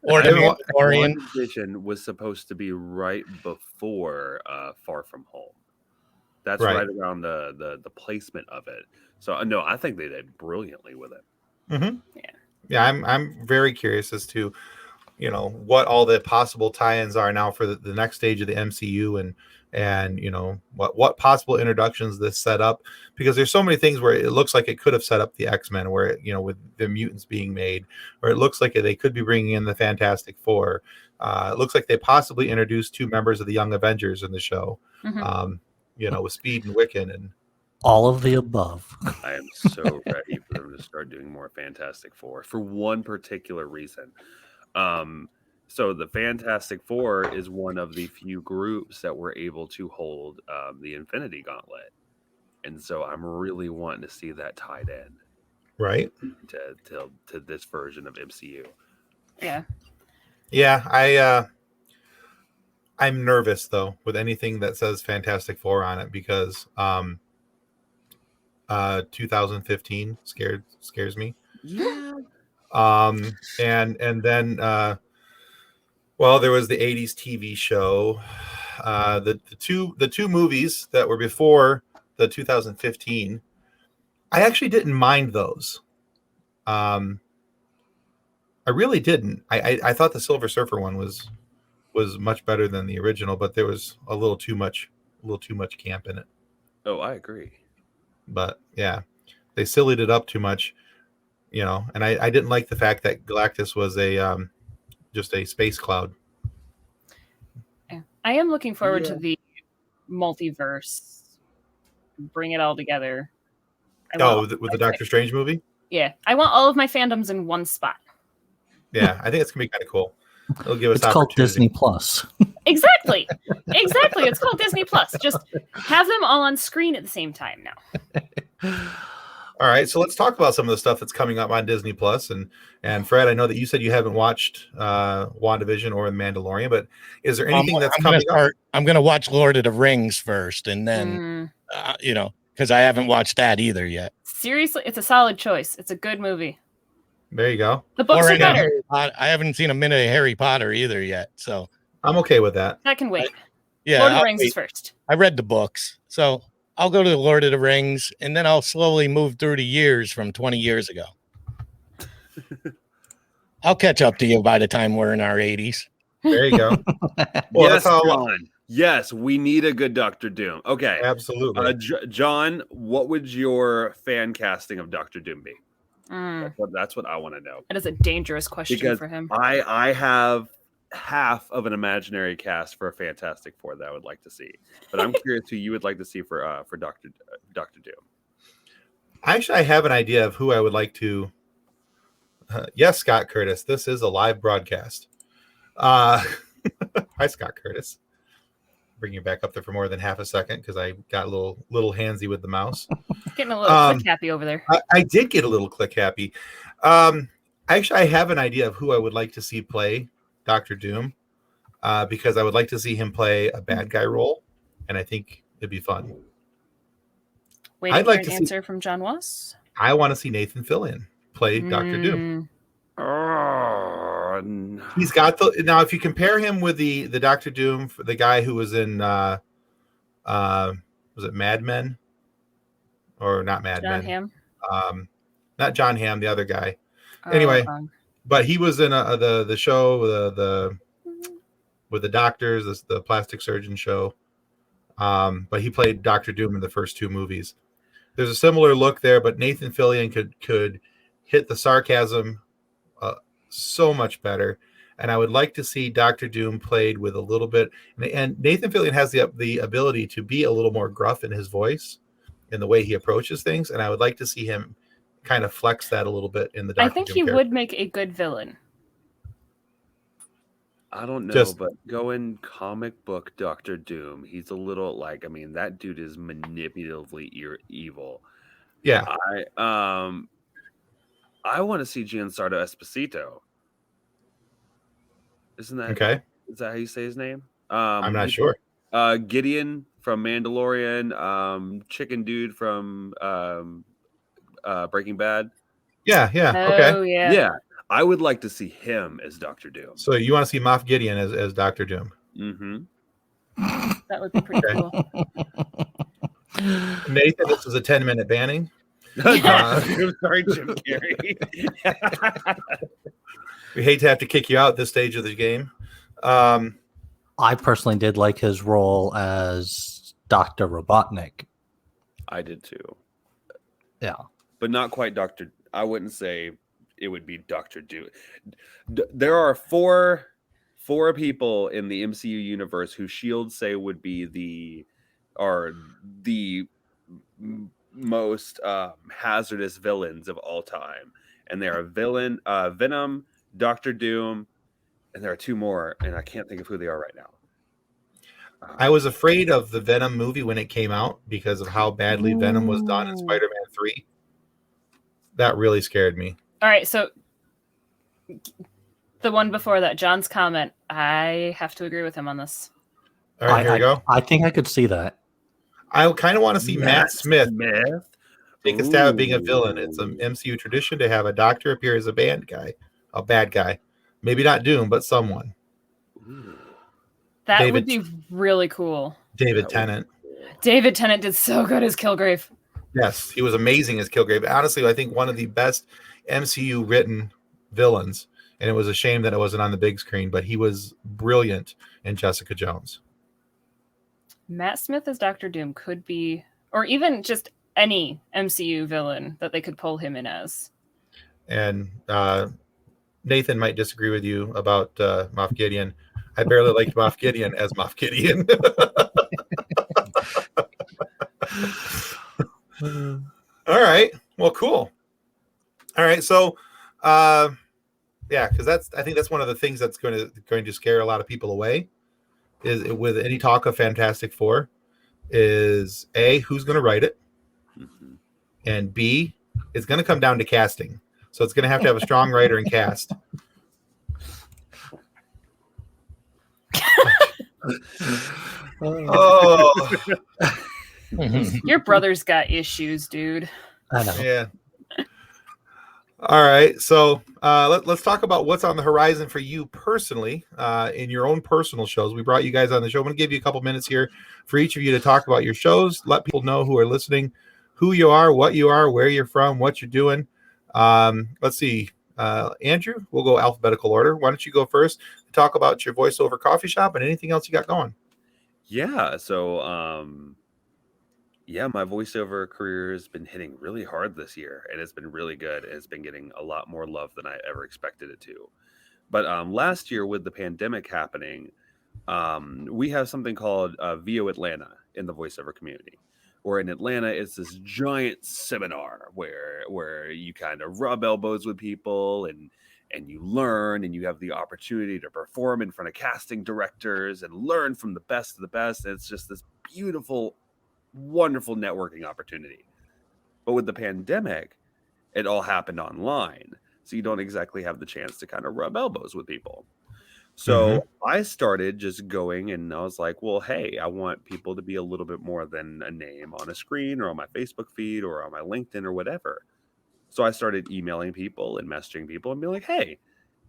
Or the Mandalorian. WandaVision was supposed to be right before Far From Home. That's right around the placement of it. So no, I think they did brilliantly with it. Mm-hmm. Yeah, I'm very curious as to, what all the possible tie-ins are now for the next stage of the MCU, and what possible introductions this set up, because there's so many things where it looks like it could have set up the X-Men, where with the mutants being made, or it looks like they could be bringing in the Fantastic Four. It looks like they possibly introduced 2 members of the Young Avengers in the show, with Speed and Wiccan and. All of the above. I am so ready for them to start doing more Fantastic Four for one particular reason. So the Fantastic Four is one of the few groups that were able to hold the Infinity Gauntlet. And so I'm really wanting to see that tied in. Right. To this version of MCU. Yeah. Yeah, I'm nervous though with anything that says Fantastic Four on it, because 2015 scares me. Yeah. And then there was the 80s TV show. The two movies that were before the 2015, I actually didn't mind those. I really didn't. I thought the Silver Surfer one was much better than the original, but there was a little too much camp in it. Oh, I agree. But yeah, they sillied it up too much, and I didn't like the fact that Galactus was just a space cloud. Yeah. I am looking forward to the multiverse. Bring it all together. With the Doctor Strange movie? Yeah. I want all of my fandoms in one spot. Yeah, I think it's going to be kind of cool. It'll give us It's called Disney Plus. Exactly. It's called Disney Plus. Just have them all on screen at the same time now. All right, so let's talk about some of the stuff that's coming up on Disney Plus. And Fredd, I know that you said you haven't watched WandaVision or The Mandalorian, but is there anything that's coming up? I'm going to watch Lord of the Rings first, and then, because I haven't watched that either yet. Seriously, it's a solid choice. It's a good movie. There you go. The books are better. I haven't seen a minute of Harry Potter either yet, so I'm okay with that. That can wait. Yeah, Lord of the Rings is first. I read the books, so I'll go to the Lord of the Rings, and then I'll slowly move through the years from 20 years ago. I'll catch up to you by the time we're in our 80s. There you go. Well, yes, John. Yes, we need a good Doctor Doom. Okay. Absolutely. John, what would your fan casting of Doctor Doom be? That's what I want to know. That is a dangerous question for him. I have half of an imaginary cast for a Fantastic Four that I would like to see, but I'm curious who you would like to see for Doctor Doom. Actually, I have an idea of who I would like to. Yes, Scott Curtis. This is a live broadcast. Hi, Scott Curtis. Bring you back up there for more than half a second because I got a little handsy with the mouse. Getting a little click happy over there. I did get a little click happy. Actually, I have an idea of who I would like to see play Doctor Doom because I would like to see him play a bad guy role, and I think it'd be fun. Waiting I'd like for to an answer from John Wass. I want to see Nathan Fillion play Doctor Doom. Oh, no. He's got now. If you compare him with the Doctor Doom, the guy who was in was it Mad Men or not Mad John Men? Hamm. Not John Hamm, the other guy. Anyway, but he was in the show the with the doctors, the plastic surgeon show. But he played Doctor Doom in the first two movies. There's a similar look there, but Nathan Fillion could hit the sarcasm so much better. And I would like to see Doctor Doom played with a little bit. And Nathan Fillion has the ability to be a little more gruff in his voice, in the way he approaches things. And I would like to see him kind of flex that a little bit in the Doctor I think Doom he character. would make a good villain. I don't know, but going comic book Doctor Doom, he's a little that dude is manipulatively evil. Yeah. I want to see Giancarlo Esposito. Isn't that Okay. Is that how you say his name? I'm not sure. Gideon from Mandalorian, Chicken Dude from Breaking Bad. Yeah. Oh, Okay. yeah. I would like to see him as Doctor Doom. So you want to see Moff Gideon as Doctor Doom? Mm-hmm. That would be pretty cool. Nathan, this is a 10-minute banning. I'm sorry, Jim Carrey. We hate to have to kick you out at this stage of the game. I personally did like his role as Dr. Robotnik. I did too. Yeah. But not quite Dr. I wouldn't say it would be Dr. Doom. There are four people in the MCU universe who S.H.I.E.L.D. say would be the most hazardous villains of all time. And they are Venom, Doctor Doom, and there are two more, and I can't think of who they are right now. I was afraid of the Venom movie when it came out because of how badly Venom was done in Spider-Man 3. That really scared me. All right, so the one before that, John's comment, I have to agree with him on this. All right, here we go. I think I could see that. I kind of want to see Matt Smith take a stab at being a villain. It's an MCU tradition to have a doctor appear as a bad guy. Maybe not Doom, but someone. That would be really cool. David Tennant. David Tennant did so good as Kilgrave. Yes, he was amazing as Kilgrave. Honestly, I think one of the best MCU written villains, and it was a shame that it wasn't on the big screen, but he was brilliant in Jessica Jones. Matt Smith as Doctor Doom could be, or even just any MCU villain that they could pull him in as. And Nathan might disagree with you about Moff Gideon. I barely liked Moff Gideon as Moff Gideon. All right. Well, cool. All right. So, yeah, because I think that's one of the things that's going to scare a lot of people away. Is with any talk of Fantastic Four, is A, who's going to write it, and B, it's going to come down to casting. So it's going to have a strong writer and cast. Oh, Your brother's got issues, dude. I know. yeah. All right, so let's talk about what's on the horizon for you personally in your own personal shows. We brought you guys on the show. I'm going to give you a couple minutes here for each of you to talk about your shows. Let people know who are listening, who you are, what you are, where you're from, what you're doing. Let's see. Andrew, we'll go alphabetical order. Why don't you go first and talk about your voiceover coffee shop and anything else you got going? Yeah, so my voiceover career has been hitting really hard this year, and it's been really good. It's been getting a lot more love than I ever expected it to. But last year, with the pandemic happening, we have something called VO Atlanta in the voiceover community, Or in Atlanta, it's this giant seminar where you kind of rub elbows with people and you learn, and you have the opportunity to perform in front of casting directors and learn from the best of the best. And it's just this beautiful, wonderful networking opportunity. But with the pandemic, it all happened online. So you don't exactly have the chance to kind of rub elbows with people. So I started just going, and I was like, well, hey, I want people to be a little bit more than a name on a screen or on my Facebook feed or on my LinkedIn or whatever. So I started emailing people and messaging people and being like, hey,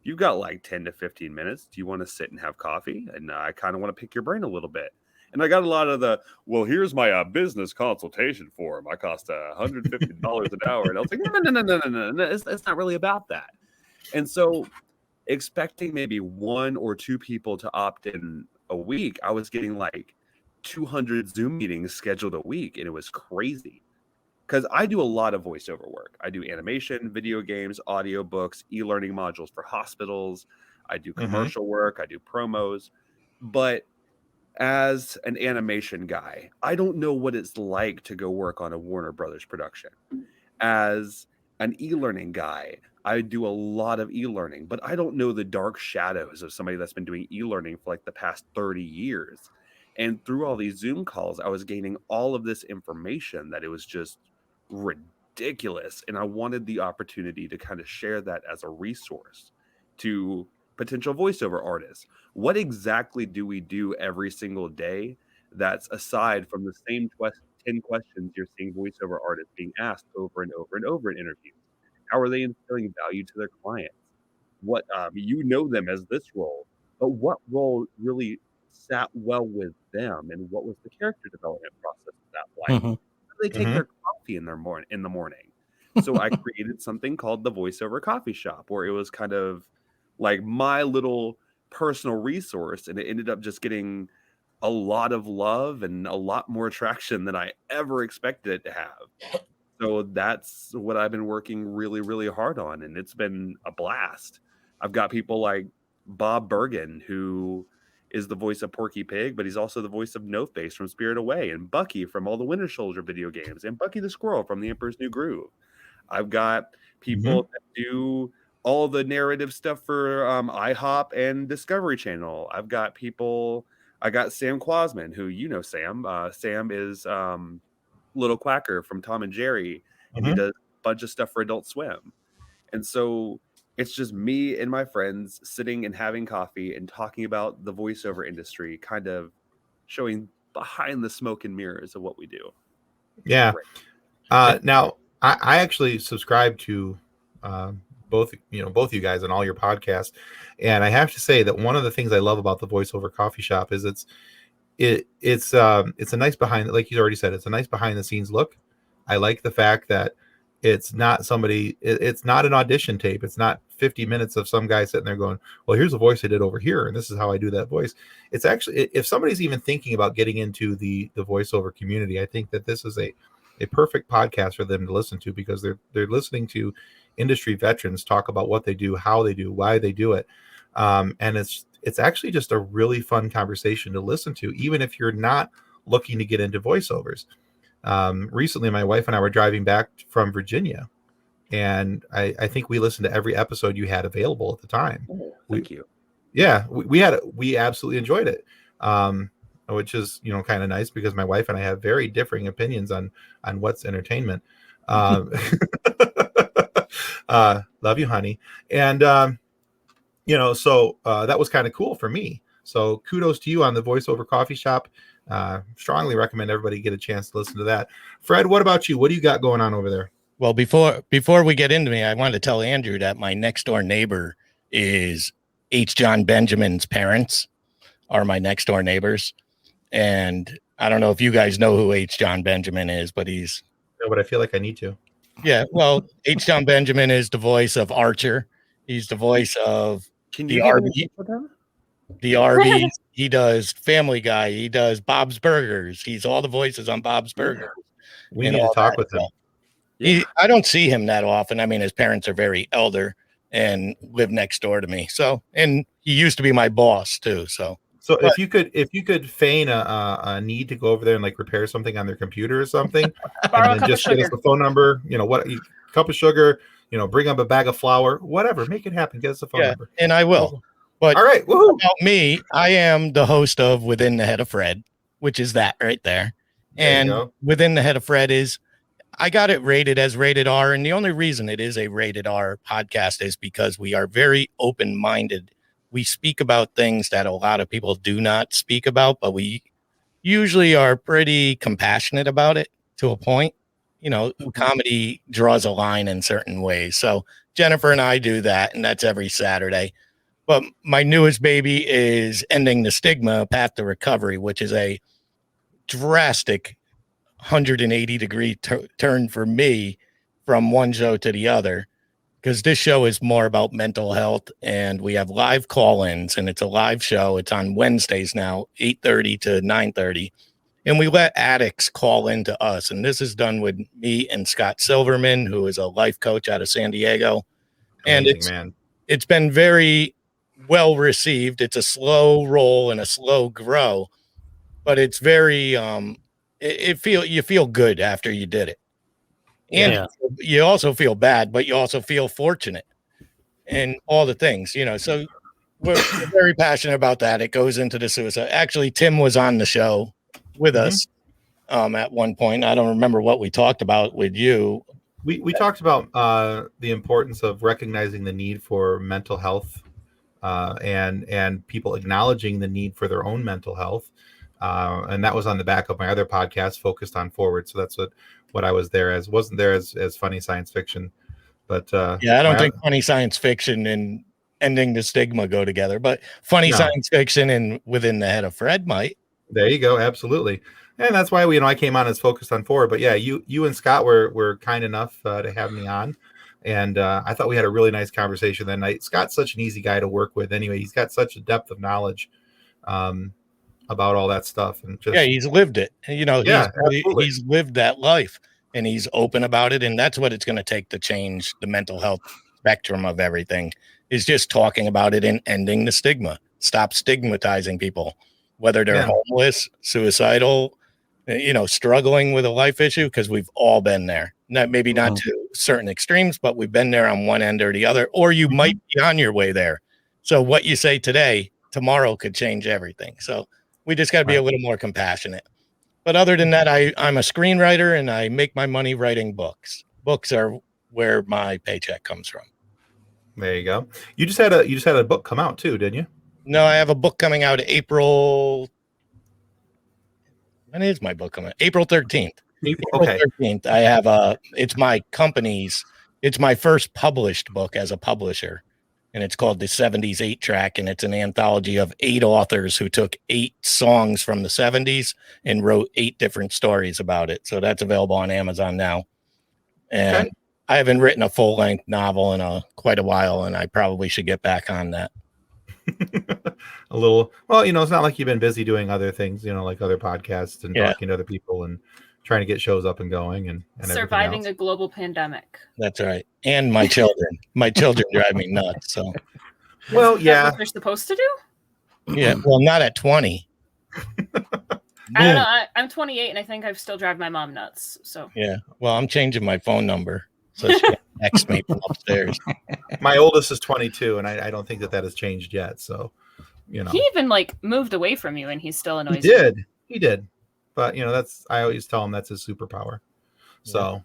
you've got like 10 to 15 minutes. Do you want to sit and have coffee? And I kind of want to pick your brain a little bit. And I got a lot of the, well, here's my business consultation form. I cost $150 an hour. And I was like, no. It's not really about that. And so expecting maybe 1 or 2 people to opt in a week, I was getting like 200 Zoom meetings scheduled a week. And it was crazy. Because I do a lot of voiceover work. I do animation, video games, audiobooks, e-learning modules for hospitals. I do commercial work. I do promos. But as an animation guy, I don't know what it's like to go work on a Warner Brothers production. As an e-learning guy, I do a lot of e-learning, but I don't know the dark shadows of somebody that's been doing e-learning for like the past 30 years. And through all these Zoom calls, I was gaining all of this information that it was just ridiculous. And I wanted the opportunity to kind of share that as a resource to potential voiceover artists. What exactly do we do every single day that's aside from the same 10 questions you're seeing voiceover artists being asked over and over and over in interviews? How are they instilling value to their clients? What you know them as this role, but what role really sat well with them, and what was the character development process of that like? How do they take their coffee in the morning? So I created something called the Voiceover Coffee Shop, where it was kind of like my little personal resource, and it ended up just getting a lot of love and a lot more traction than I ever expected it to have. So that's what I've been working really, really hard on, and it's been a blast. I've got people like Bob Bergen, who is the voice of Porky Pig, but he's also the voice of No Face from Spirit Away, and Bucky from all the Winter Soldier video games, and Bucky the Squirrel from The Emperor's New Groove. I've got people that do all the narrative stuff for IHOP and Discovery Channel. I got Sam Quasman, who you know Sam. Sam is Little Quacker from Tom and Jerry, and he does a bunch of stuff for Adult Swim. And so it's just me and my friends sitting and having coffee and talking about the voiceover industry, kind of showing behind the smoke and mirrors of what we do. Yeah. Now, I actually subscribe to both you guys and all your podcasts, and I have to say that one of the things I love about the Voiceover Coffee Shop is it's a nice like you already said, it's a nice behind the scenes look. I like the fact that it's not it's not an audition tape. It's not 50 minutes of some guy sitting there going, well, here's a voice I did over here, and this is how I do that voice. It's actually, if somebody's even thinking about getting into the voiceover community, I think that this is a perfect podcast for them to listen to, because they're listening to industry veterans talk about what they do, how they do, why they do it. And it's actually just a really fun conversation to listen to, even if you're not looking to get into voiceovers. Recently, my wife and I were driving back from Virginia, and I think we listened to every episode you had available at the time. Oh, thank you. Yeah, we absolutely enjoyed it. Which is, kind of nice, because my wife and I have very differing opinions on what's entertainment. Love you, honey. And, so that was kind of cool for me. So kudos to you on the Voiceover Coffee Shop. Strongly recommend everybody get a chance to listen to that. Fred, what about you? What do you got going on over there? Well, before we get into me, I wanted to tell Andrew that my next door neighbor is H. John Benjamin's parents are my next door neighbors. And I don't know if you guys know who H. John Benjamin is, but No, but I feel like I need to. Yeah, well, H. John Benjamin is the voice of Archer. He's the voice of the Arby's. He does Family Guy. He does Bob's Burgers. He's all the voices on Bob's Burgers. We need to talk with him. I don't see him that often. I mean, his parents are very elder and live next door to me. So, and he used to be my boss too. So So if you could feign a need to go over there and like repair something on their computer or something, Borrow a and then cup of just get us sugar. the phone number, cup of sugar, bring up a bag of flour, whatever, make it happen. Get us the phone number. And I will. But all right, woohoo. About me, I am the host of Within the Head of Fredd, which is that right there. And Within the Head of Fredd is, I got it rated as rated R. And the only reason it is a rated R podcast is because we are very open-minded. We speak about things that a lot of people do not speak about, but we usually are pretty compassionate about it to a point. Comedy draws a line in certain ways. So Jennifer and I do that, and that's every Saturday. But my newest baby is Ending the Stigma, Path to Recovery, which is a drastic 180-degree turn for me from one show to the other, because this show is more about mental health, and we have live call-ins, and it's a live show. It's on Wednesdays now, 8:30 to 9:30, and we let addicts call into us, and this is done with me and Scott Silverman, who is a life coach out of San Diego. Amazing, and it's been very well received. It's a slow roll and a slow grow, but it's very you feel good after you did it. And you also feel bad, but you also feel fortunate and all the things, so we're very passionate about that. It goes into the suicide. Actually, Tim was on the show with us at one point. I don't remember what we talked about with you. We talked about the importance of recognizing the need for mental health and people acknowledging the need for their own mental health. And that was on the back of my other podcast, Focused on Forward. So that's what I was there as. Wasn't there as funny science fiction. But I don't think funny science fiction and Ending the Stigma go together, but funny science fiction and Within the Head of Fredd might. There you go. Absolutely. And that's why I came on as Focused on Forward. But yeah, you and Scott were kind enough to have me on. And I thought we had a really nice conversation that night. Scott's such an easy guy to work with. Anyway, he's got such a depth of knowledge about all that stuff. And he's lived it. He's lived that life, and he's open about it. And that's what it's going to take to change the mental health spectrum of everything, is just talking about it and ending the stigma. Stop stigmatizing people, whether they're homeless, suicidal, struggling with a life issue, because we've all been there. Maybe not to certain extremes, but we've been there on one end or the other, or you might be on your way there. So what you say today, tomorrow could change everything. So we just got to be a little more compassionate. But other than that, I'm a screenwriter, and I make my money writing books. Books are where my paycheck comes from. There you go. You just had a book come out too, didn't you? No, I have a book coming out April. When is my book coming? April 13th. April 13th. I have it's my company's, it's my first published book as a publisher, and it's called The 70s 8-Track, and it's an anthology of 8 authors who took 8 songs from the 70s and wrote 8 different stories about it. So that's available on Amazon now. And I haven't written a full-length novel in quite a while, and I probably should get back on that. A little. Well, it's not like you've been busy doing other things, like other podcasts and talking to other people and trying to get shows up and going and surviving a global pandemic. That's right. And my children. My children drive me nuts. So. Well, Is that what they're supposed to do? Yeah. Well, not at 20. I don't know. I'm 28, and I think I still drive my mom nuts. So. Yeah. Well, I'm changing my phone number, so she can text me from upstairs. My oldest is 22, and I don't think that has changed yet. So, He even moved away from you, and he's still annoys. He did. But I always tell him that's his superpower. So,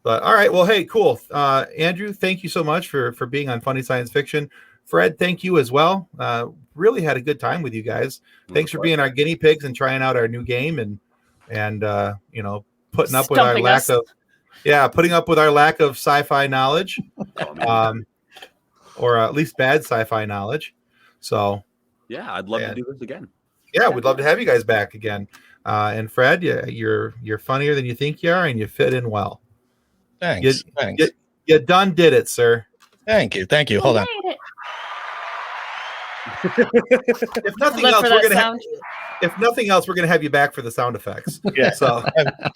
but all right. Well, hey, cool. Andrew, thank you so much for being on Funny Science Fiction. Fredd, thank you as well. Really had a good time with you guys. Thanks for being our guinea pigs and trying out our new game and putting up with our lack of sci-fi knowledge, or at least bad sci-fi knowledge. So yeah, I'd love to do this again. Yeah, we'd love to have you guys back again. And Fredd, you're funnier than you think you are, and you fit in well. Thanks. You done did it, sir. Thank you. Hold on. If nothing else, we're gonna have you back for the sound effects. Yeah. So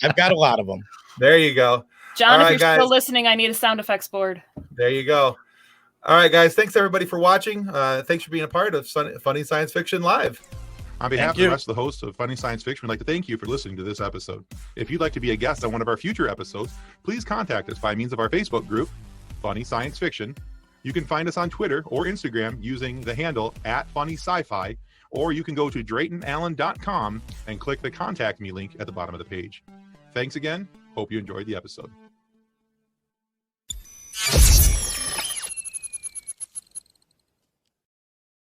I've got a lot of them. There you go. John, if you're still listening, I need a sound effects board. There you go. All right, guys. Thanks everybody for watching. Thanks for being a part of Funny Science Fiction Live. On behalf of you. the rest of the hosts of Funny Science Fiction, we'd like to thank you for listening to this episode. If you'd like to be a guest on one of our future episodes, please contact us by means of our Facebook group, Funny Science Fiction. You can find us on Twitter or Instagram using the handle @FunnySci-Fi, or you can go to DraytonAllen.com and click the Contact Me link at the bottom of the page. Thanks again. Hope you enjoyed the episode.